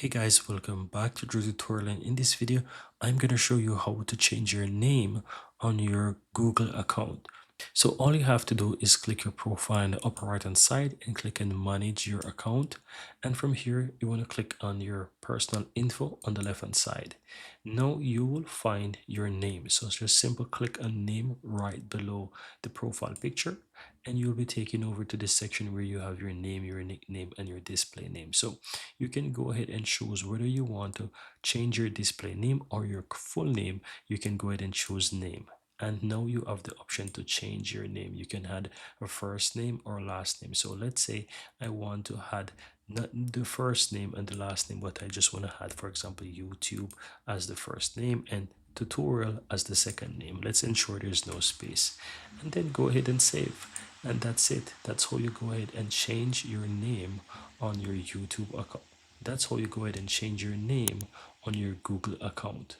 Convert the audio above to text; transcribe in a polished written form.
Hey guys, welcome back to the tutorial, and in this video I'm going to show you how to change your name on your Google account. So all you have to do is click your profile in the upper right hand side and click on manage your account, and from here you want to click on your personal info on the left hand side. Now you will find your name, so it's just simple click on name right below the profile picture, and you'll be taken over to this section where you have your name, your nickname, and your display name. So you can go ahead and choose whether you want to change your display name or your full name. You can go ahead and choose name, and now you have the option to change your name. You can add a first name or last name. So let's say I want to add not the first name and the last name, but I just want to add, for example, YouTube as the first name and tutorial as the second name. Let's ensure there's no space, and then go ahead and save. And that's it. That's how you go ahead and change your name on your YouTube account. That's how you go ahead and change your name on your Google account.